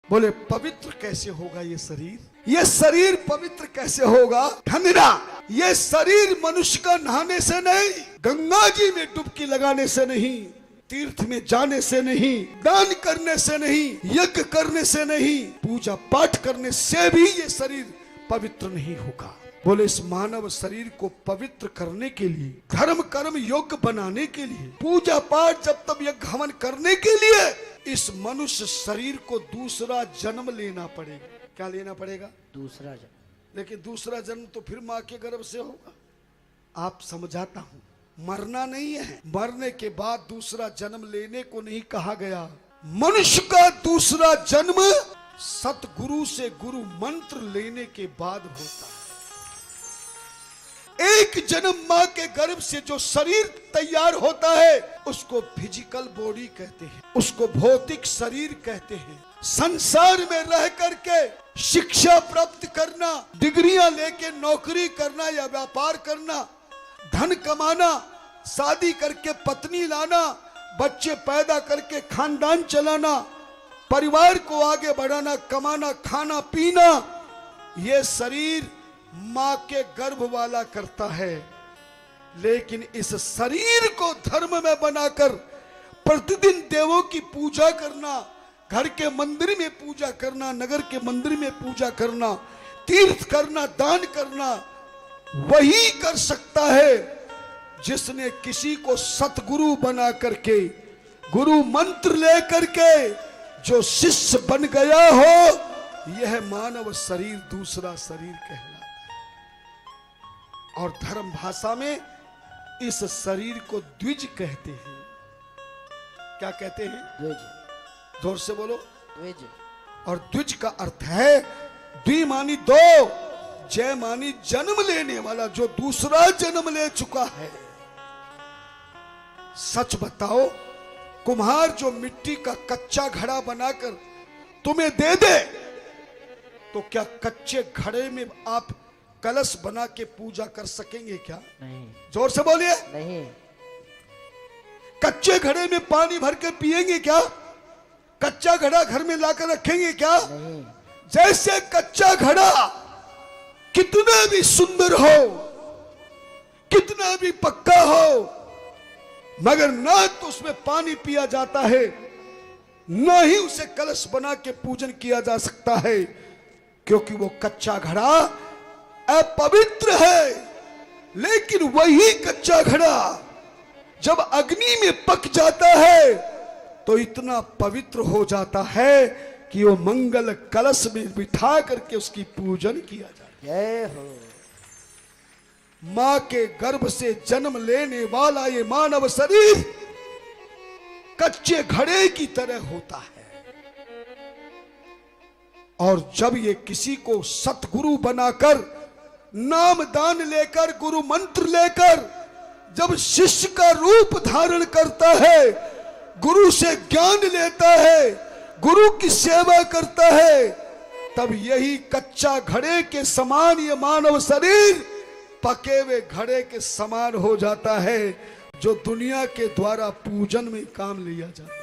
बोले पवित्र कैसे होगा ये शरीर? ये शरीर पवित्र कैसे होगा? ठंडा। ये शरीर मनुष्य का नहाने से नहीं, गंगा जी में डुबकी लगाने से नहीं, तीर्थ में जाने से नहीं, दान करने से नहीं, यज्ञ करने से नहीं, पूजा पाठ करने से भी ये शरीर पवित्र नहीं होगा। बोले इस मानव शरीर को पवित्र करने के लिए, धर्म कर्म योग्य बनाने के लिए, पूजा पाठ जब तब यज्ञ हवन करने के लिए इस मनुष्य शरीर को दूसरा जन्म लेना पड़ेगा। क्या लेना पड़ेगा? दूसरा जन्म। लेकिन दूसरा जन्म तो फिर माँ के गर्भ से होगा। आप समझाता हूँ, मरना नहीं है, मरने के बाद दूसरा जन्म लेने को नहीं कहा गया। मनुष्य का दूसरा जन्म सतगुरु से गुरु मंत्र लेने के बाद होता है। एक जन्म माँ के गर्भ से जो शरीर तैयार होता है उसको फिजिकल बॉडी कहते हैं, उसको भौतिक शरीर कहते हैं। संसार में रह करके शिक्षा प्राप्त करना, डिग्रियां लेके नौकरी करना या व्यापार करना, धन कमाना, शादी करके पत्नी लाना, बच्चे पैदा करके खानदान चलाना, परिवार को आगे बढ़ाना, कमाना, खाना पीना, ये शरीर माँ के गर्भ वाला करता है। लेकिन इस शरीर को धर्म में बनाकर प्रतिदिन देवों की पूजा करना, घर के मंदिर में पूजा करना, नगर के मंदिर में पूजा करना, तीर्थ करना, दान करना, वही कर सकता है जिसने किसी को सतगुरु बना करके, गुरु मंत्र ले करके जो शिष्य बन गया हो। यह मानव शरीर दूसरा शरीर कहलाता है। और धर्म भाषा में इस शरीर को द्विज कहते हैं। क्या कहते हैं? द्विज। जोर से बोलो। द्विज। और द्विज का अर्थ है द्वि मानी दो, जय मानी जन्म लेने वाला, जो दूसरा जन्म ले चुका है। सच बताओ, कुम्हार जो मिट्टी का कच्चा घड़ा बनाकर तुम्हें दे दे तो क्या कच्चे घड़े में आप कलश बना के पूजा कर सकेंगे क्या? नहीं। जोर से बोलिए। नहीं। कच्चे घड़े में पानी भर के पिएंगे क्या? कच्चा घड़ा घर में लाकर रखेंगे क्या? नहीं। जैसे कच्चा घड़ा कितना भी सुंदर हो, कितना भी पक्का हो, मगर ना तो उसमें पानी पिया जाता है, ना ही उसे कलश बना के पूजन किया जा सकता है, क्योंकि वो कच्चा घड़ा अपवित्र है। लेकिन वही कच्चा घड़ा जब अग्नि में पक जाता है तो इतना पवित्र हो जाता है कि वो मंगल कलश में बिठा करके उसकी पूजन किया जाता है। जय हो। मां के गर्भ से जन्म लेने वाला ये मानव शरीर कच्चे घड़े की तरह होता है। और जब ये किसी को सतगुरु बनाकर, नाम दान लेकर, गुरु मंत्र लेकर जब शिष्य का रूप धारण करता है, गुरु से ज्ञान लेता है, गुरु की सेवा करता है, तब यही कच्चा घड़े के समान ये मानव शरीर पके हुए घड़े के समान हो जाता है, जो दुनिया के द्वारा पूजन में काम लिया जाता है।